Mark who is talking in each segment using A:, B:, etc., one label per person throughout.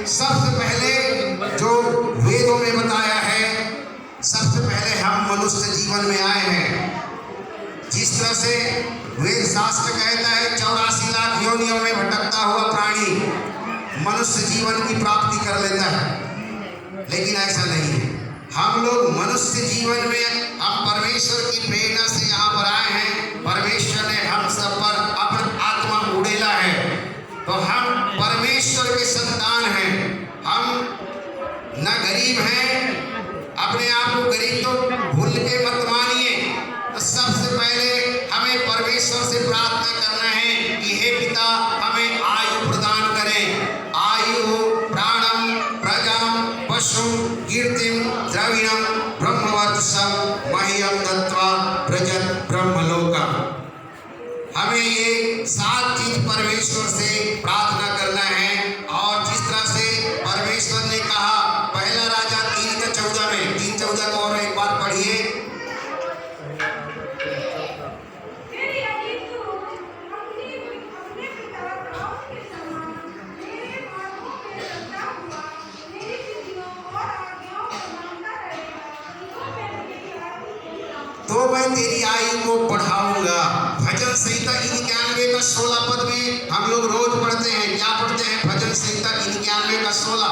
A: सबसे पहले जो वेदों में बताया है, सबसे पहले हम मनुष्य जीवन में आए हैं। जिस तरह से वेद शास्त्र कहता है 84 लाख योनियों में भटकता हुआ प्राणी मनुष्य जीवन की प्राप्ति कर लेता है, लेकिन ऐसा नहीं है। हम लोग मनुष्य जीवन में हम परमेश्वर की प्रेरणा से यहाँ पर आए हैं। परमेश्वर ने हम सब पर अपनी आत्मा उड़ेला है, तो हम परमेश्वर के संतान हैं। हम न गरीब हैं, अपने आप को गरीब तो भूल के मत मानिए। तो सबसे पहले हमें परमेश्वर से प्रार्थना करना है कि हे पिता हमें आयु प्रदान करें। आयु प्राणम प्रजाम पशु कीर्तिम द्रविणम ब्रह्मवर्चसम मह्यम दत्वा व्रजत ब्रह्मलोकम। हमें ये 7 चीज परमेश्वर से प्रार्थना करना है। और जिस तरह से परमेश्वर ने कहा पहला राजा 3:14 में, 3:14 को और एक बार पढ़िए। तो मैं तेरी आयु को बढ़ाऊंगा। भजन संहिता 91 का 16 पद में हम लोग रोज पढ़ते हैं। क्या पढ़ते हैं? भजन संहिता 91 का 16।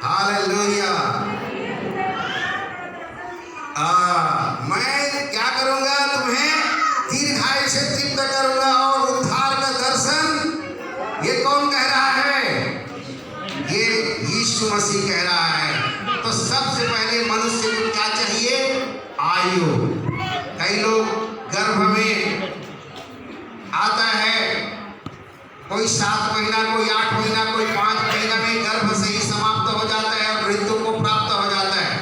A: हालेलुया। मैं क्या करूंगा? तुम्हें दीर्घायु से तृप्त करूंगा और उद्धार का दर्शन। ये कौन कह रहा है? ये यीशु मसीह कह रहा है। तो सबसे पहले मनुष्य को क्या चाहिए? आयु। कई लोग गर्भ में आता है, कोई 7 महीना, कोई 8 महीना, कोई 5 महीना में गर्भ से ही समाप्त हो जाता है और मृत्यु को प्राप्त हो जाता है।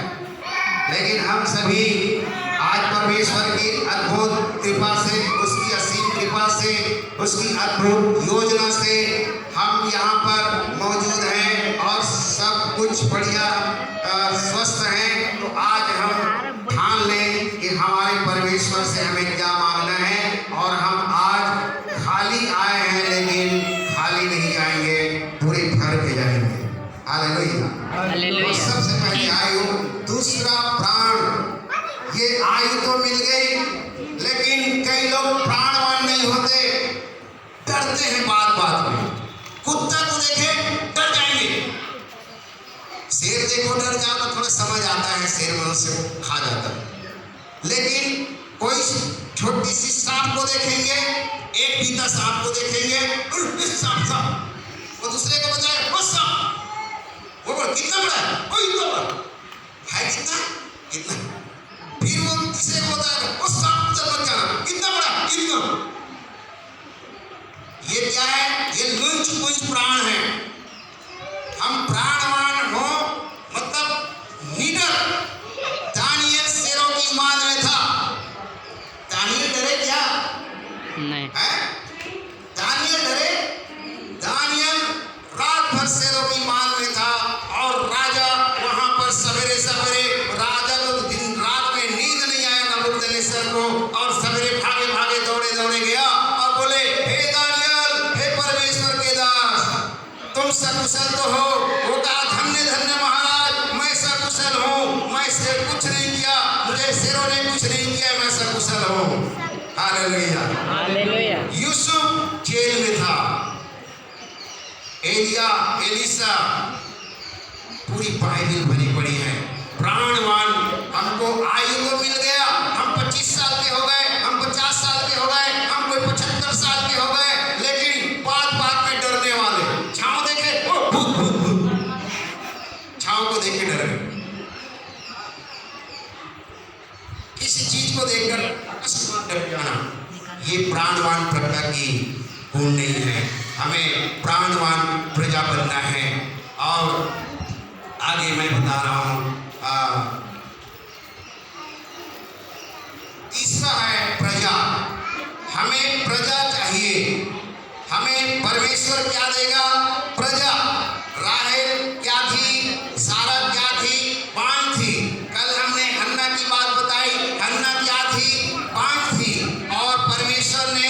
A: लेकिन हम सभी आज परमेश्वर की अद्भुत कृपा से, उसकी असीम कृपा से, उसकी अद्भुत योजना से हम यहाँ पर मौजूद हैं और सब कुछ बढ़िया स्वस्थ हैं। तो आज हम ठान लें कि हमारे परमेश्वर से हमें क्या मांगना है। और हम आज खाली आए हैं, लेकिन खाली नहीं जाएंगे, पूरे भर के जाएंगे। हालेलुया। तो सबसे पहले आयु, दूसरा प्राण। ये आयु तो मिल गई, लेकिन कई लोग प्राणवान नहीं होते, डरते हैं बात बात में। कुत्ता को देखे डर जाएंगे, शेर देखो डर जाओ तो थोड़ा समझ आता है, शेर मनुष्य को खा जाता है। लेकिन कोई छोटी सी सांप को देखेंगे, एक बीता सांप को देखेंगे, सांप वो दूसरे को बताए वो सांप, वो कितना बड़ा है, वो इतना बड़ा है, कितना, फिर वो तीसरे को बताएगा वो सांप मत जाना, कितना बड़ा, इतना। ये क्या है? ये लुंच पुंज प्राण है। हम प्राणवान हो, मतलब निडर। दानियल शेरों की मांद में था। दानियल डरे क्या? नहीं है? दानियल डरे? दानियल रात भर शेरों की मांद में था और राजा वहां पर सवेरे सवेरे, राजा को दिन रात में नींद नहीं आया नबूकदनेस्सर को, और सवेरे भागे भागे दौड़े दौड़े गया और बोले हे तुम सकुशल तो हो? वो कहा धन्य धन्य महाराज, मैं सकुशल हूँ, मैं से कुछ नहीं किया, मुझे शेरों ने कुछ नहीं किया, मैं सकुशल हूँ। Hallelujah, hallelujah. यूसुफ जेल में था, एलिया, एलिसा, पूरी बाइबल बनी पड़ी है। प्राणवान, हमको आयु को मिल गया, हम 25 साल के हो गए, हम 50 साल के हो गए, हम कोई 75 साल के हो गए, लेकिन बात बात में डरने वाले। छाँव देखे ओ भूत भूत भूत, छाँव को देखे डर गए, किसी चीज को देखकर डर जाना। ये प्राणवान प्रजा की गुण नहीं है। हमें प्राणवान प्रजा बनना है। और आगे मैं बता रहा हूँ, तीसरा है प्रजा। हमें प्रजा चाहिए। हमें परमेश्वर क्या देगा? प्रजा। राहेल क्या थी? सारा क्या थी? पान थी। कल हमने हन्ना की बात बताई, हन्ना क्या थी? पान थी। और परमेश्वर ने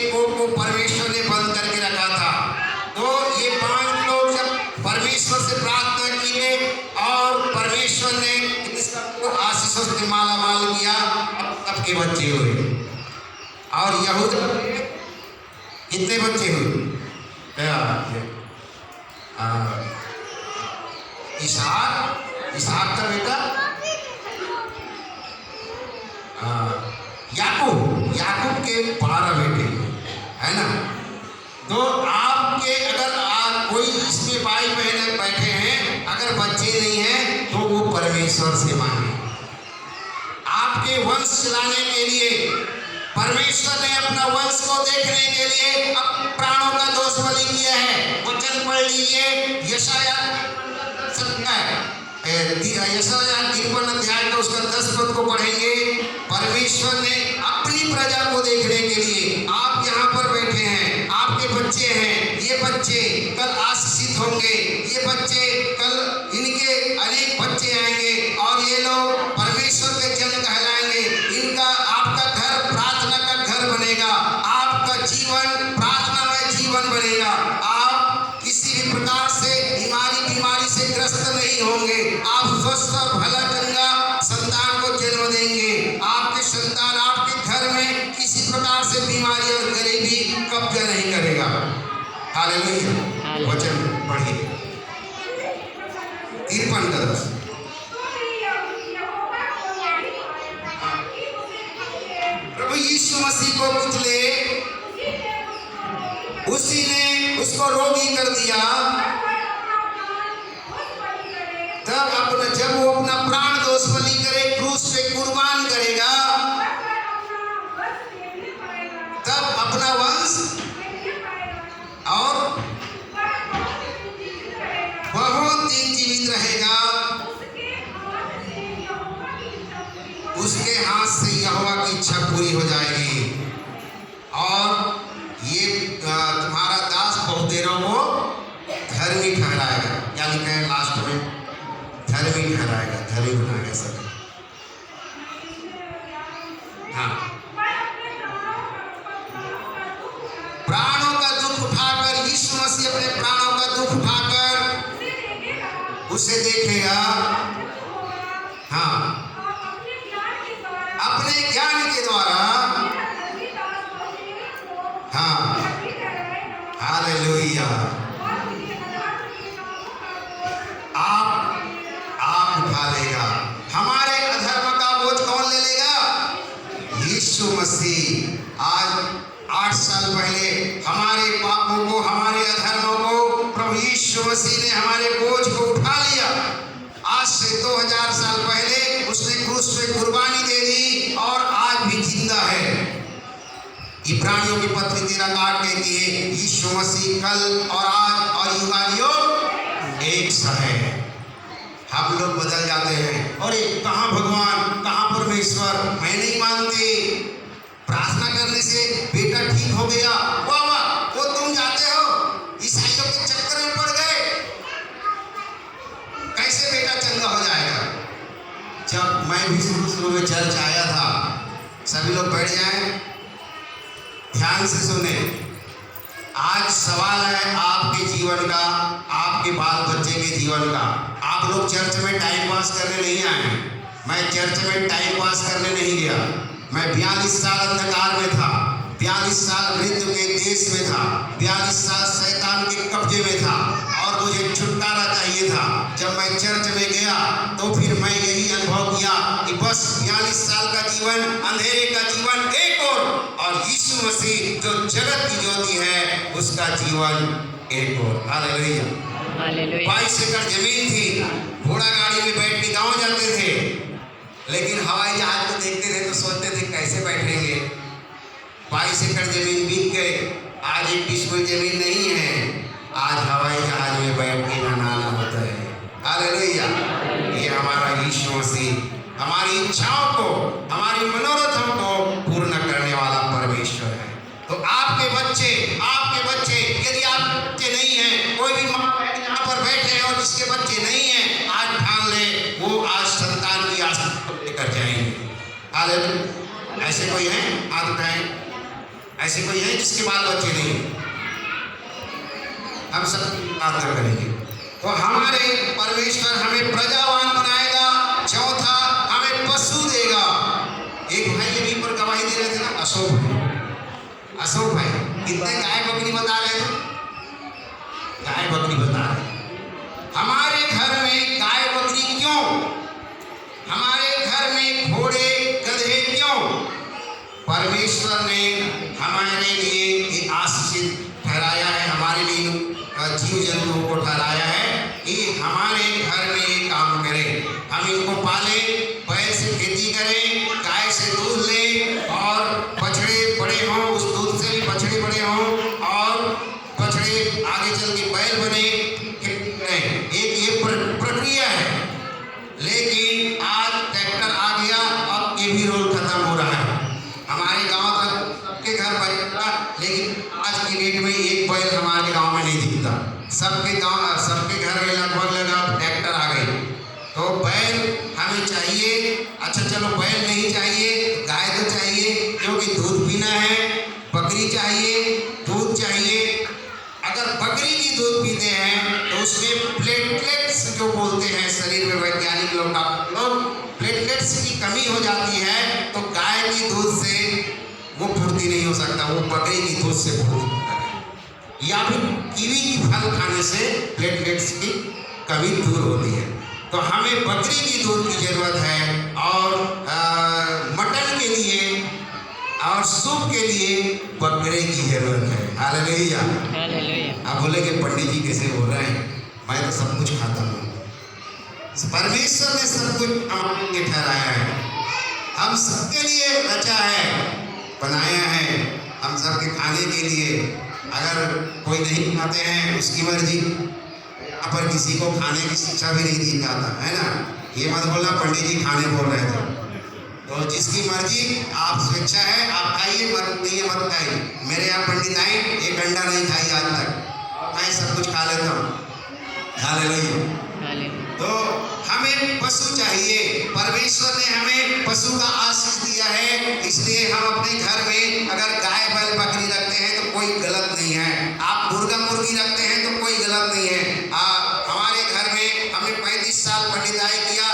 A: एक कोप को परमेश्वर ने बंद करके रखा था। तो ये 5 लोग जब परमेश्वर से प्रार्थना किए और परमेश्वर ने इन सबको आशीषों से माला माल किया, अब सबके बच्चे हुए। और यहूदा कितने बच्चे हुए? इसहाक का बेटा याकूब के 12 बेटे है ना। तो आपके अगर कोई इसमें भाई बहन बैठे हैं, अगर बच्चे नहीं हैं तो वो परमेश्वर से मांगे। आपके वंश चलाने के लिए परमेश्वर ने अपना वंश को देखने के लिए अब प्राणों का दोष बलि किया है। वचन पढ़ लीजिए, यशाया 53 अध्याय का उसका 10 पद को पढ़ेंगे। परमेश्वर ने अपनी प्रजा को देखने के लिए, आप यहाँ पर बैठे हैं, आपके बच्चे हैं, ये बच्चे कल आशीषित होंगे, ये बच्चे कल इनके अनेक बच्चे आएंगे और ये लोग परमेश्वर के जन कहलाएंगे। इनका आपका घर प्रार्थना का घर बनेगा, आपका जीवन प्रार्थनामय जीवन बनेगा। आप किसी भी प्रकार से बीमारी से ग्रस्त नहीं होंगे। आप स्वस्थ और भला चंगा संतान को जन्म देंगे। आपके संतान आपके घर में किसी प्रकार से बीमारी और गरीबी कब्जा नहीं करेगा। हालेलुया। वचन पढ़िए 53:10। प्रभु यीशु मसीह को कुचले, उसी ने उसको रोगी कर दिया। तब जब वो अपना प्राण दोष बलि करे, क्रूस पे कुर्बान करेगा, तब अपना वंश और बहुत दिन जीवित रहेगा। उसके हाथ से यहोवा की इच्छा पूरी हो जाएगी और ये तुम्हारा दास बहुत देरों को धर्मी ठहराएगा। यानी कहें लास्ट में धर्मी ठहराएगा, धर्मी बनाएगा सब। हाँ, प्राणों का दुख उठाकर, यीशु मसीह अपने प्राणों का दुख उठाकर उसे देखेगा। हाँ, अपने ज्ञान के द्वारा। हाँ, हालेलुया। आप उठा लेगा। हमारे अधर्म का बोझ कौन ले लेगा? यीशु मसीह। आज 8 साल पहले हमारे पापों को, हमारे अधर्मों को प्रभु यीशु मसीह ने हमारे बोझ को उठा लिया। आज से 2000 साल पहले उसने क्रूस पे कुर्बानी दे दी और आज भी जिंदा है। इब्रानियों की पत्री 13 कहती है यीशु मसीह कल और आज और युगानुयुग एक सा है। हम लोग बदल जाते हैं, अरे कहाँ भगवान, कहाँ परमेश्वर, मैं नहीं मानती। प्रार्थना करने से बेटा ठीक हो गया, वाह वाह, वो तुम जाते हो ईसाइयों के चक्कर में पड़ गए। कैसे बेटा चंगा हो जाएगा? जब मैं भी शुरू में चर्च आया था, सभी लोग बैठ जाएं, ध्यान से सुने। आज सवाल है आपके जीवन का, आपके बाल बच्चे के जीवन का। आप लोग चर्च में टाइम पास करने नहीं आए। मैं चर्च में टाइम पास करने नहीं गया। मैं 42 साल अंधकार में था, 42 साल मृत्यु के देश में था, 42 साल शैतान के कब्जे में था और मुझे छुटकारा चाहिए था। जब मैं चर्च में गया तो फिर मैं यही अनुभव किया कि बस 42 साल का जीवन, अंधेरे का जीवन एक और यीशु मसीह जो जगत की ज्योति है उसका जीवन एक और। हालेलुया। 22 एकड़ जमीन थी, घोड़ा गाड़ी में बैठ के गाँव जाते थे, लेकिन हवाई जहाज को देखते थे तो सोचते थे कैसे बैठेंगे। 22 एकड़ जमीन बिक गए, आज 1 डिसमिल जमीन नहीं है, आज हवाई जहाज में बैठ के आना होता है। हालेलुया। ये हमारा यीशु मसीह हमारी इच्छाओं को, हमारी मनोरथों को पूर्ण करने वाला परमेश्वर है। तो आपके बच्चे यदि आप बच्चे नहीं हैं, कोई भी माँ बहन यहाँ पर बैठे हैं और जिसके बच्चे नहीं हैं, आज ठान ले वो आज संतान की आशीष लेकर जाएंगे। हालेलुया। ऐसे कोई है? हाथ उठाएं। ऐसे कोई है जिसके बाल बच्चे नहीं हैं? हम सब आदर करेंगे। तो हमारे परमेश्वर हमें प्रजावान बनाएगा। चौथा, हमें पशु देगा। एक भाई अभी पर गवाही दे रहे थे ना, अशोक भाई कितने गाय बकरी बता रहे थे? गाय बकरी बता रहे। हमारे घर में गाय बकरी क्यों? हमारे घर में घोड़े गधे क्यों? परमेश्वर ने हमारे लिए ये आशीषित ठहराया है, हमारे लिए जीव जंतुओं को ठहराया है कि हमारे घर में ये काम करें, हम इनको पालें, बैल से खेती करें, गाय से दूध लें और बछड़े बड़े हों, उस दूध से भी बछड़े बड़े हों और बछड़े आगे चल के बैल बने। एक ये प्रक्रिया है। लेकिन आज ट्रैक्टर आ गया, अब ये भी रोल खत्म हो रहा है। हमारे गांव तक सबके घर बैल था, लेकिन आज की डेट में एक बैल हमारे गांव में नहीं दिखता। सबके घर में लगभग ट्रैक्टर आ गए। तो बैल हमें चाहिए। अच्छा चलो बैल नहीं चाहिए, गाय तो चाहिए क्योंकि दूध पीना है। बकरी चाहिए, दूध चाहिए। अगर बकरी की दूध पीते हैं तो उसमें प्लेटलेट्स जो बोलते हैं, शरीर में वैज्ञानिक लोग प्लेटलेट्स की कमी हो जाती है। तो गाय की दूध से वो फुर्ती नहीं हो सकता, वो बकरी की दूध से फुर्ती है। या फिर कीवी की फल खाने से प्लेटलेट्स की कमी दूर होती है। तो हमें बकरी की दूध की जरूरत है और मटन के लिए और सूप के लिए बकरे की जरूरत है। हालेलुया। आप बोलेंगे पंडित जी कैसे बोल रहे हैं, मैं तो सब कुछ खाता हूँ। परमेश्वर ने सब कुछ हमारे लिए ठहराया है, हम सबके लिए रचा है, बनाया है, हम सबके खाने के लिए। अगर कोई नहीं खाते हैं उसकी मर्जी, पर किसी को खाने की शिक्षा भी नहीं दी जाता है ना। ये मत बोलना पंडित जी खाने बोल रहे थे। तो जिसकी मर्जी, आप स्वेच्छा है, आप खाइए, मत नहीं है मत खाइए। मेरे यहाँ पंडित आए, एक अंडा नहीं खाई आज तक, मैं सब कुछ खा लेता हूँ। हालेलुया। तो हमें पशु चाहिए। परमेश्वर ने हमें पशु का आशीष दिया है, इसलिए हम अपने घर में अगर गाय बैल बकरी रखते हैं तो कोई गलत नहीं है। आप मुर्गा मुर्गी रखते हैं तो कोई गलत नहीं है। हमारे घर में हमने 35 साल पंडिताई किया,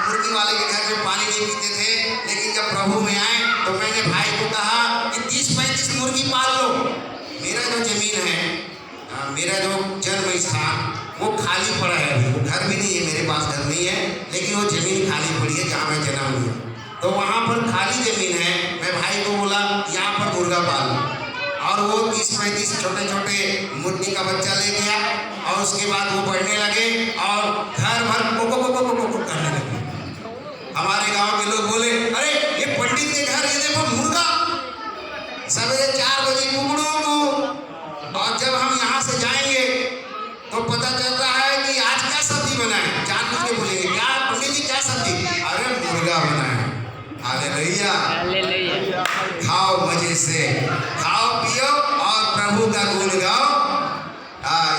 A: मुर्गी वाले के घर में पानी नहीं पीते थे। लेकिन जब प्रभु में आए तो मैंने भाई को कहा कि 30-35 मुर्गी पाल लो। मेरा जो जमीन है, मेरा जो जन्म स्थान वो खाली पड़ा है, अभी वो घर भी नहीं है, मेरे पास घर नहीं है, लेकिन वो जमीन खाली पड़ी है जहाँ मैं जन्म हुआ। तो वहाँ पर खाली जमीन है। मैं भाई को बोला यहाँ पर मुर्गा पाल, और वो 30-35 छोटे छोटे मुर्गी का बच्चा ले गया और उसके बाद वो बढ़ने लगे और घर भर को करने लगे। हमारे गांव के लोग बोले, अरे ये पंडित के घर, ये देखो मुर्गा सवेरे 4 बजे कुकड़ू। और जब हम यहाँ से जाएंगे तो पता चल रहा है कि आज क्या सब्जी बना है। जानबूझ के बोलेंगे, क्या पंडित जी क्या सब्जी? अरे मुर्गा बना है। हालेलुया। खाओ, मजे से खाओ पियो और प्रभु का गुण गाओ।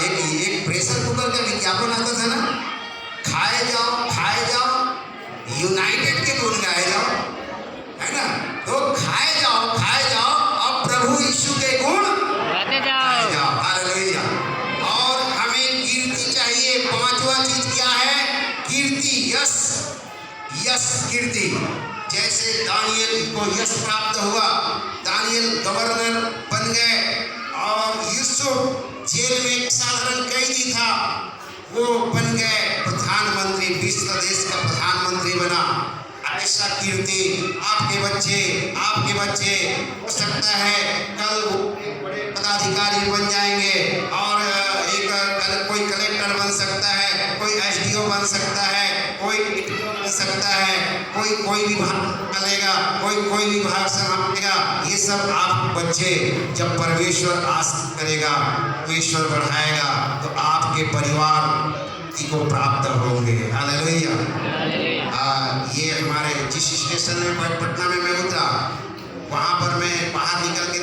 A: एक प्रेशर कुकर का विज्ञापन आता था ना, खाए जाओ यूनाइटेड के गुण गाए जाओ, है ना। तो खाए जाओ और प्रभु यीशु के गुण गाते जाओ। हालेलुया। और हमें कीर्ति चाहिए। 5वां चीज क्या है? कीर्ति, यश कीर्ति। जैसे दानियल को यश प्राप्त हुआ, दानियल गवर्नर बन गए और यूसुफ जेल में एक साधारण कैदी था, वो बन गए प्रधानमंत्री, विश्व देश का प्रधानमंत्री बना। ऐसा कीर्ति आपके बच्चे हो सकता है कल बड़े पदाधिकारी बन जाएंगे और कोई कलेक्टर बन सकता है, कोई एसडीओ बन सकता है, कोई बन सकता है, कोई विभाग चलेगा, कोई विभाग संभालेगा। ये सब आप बच्चे, जब परमेश्वर आशीष करेगा, परमेश्वर बढ़ाएगा, तो आपके परिवार को प्राप्त होंगे। हालेलुया। ये हमारे जिस स्टेशन में पटना में मैं उतरा, वहाँ पर मैं बाहर निकल के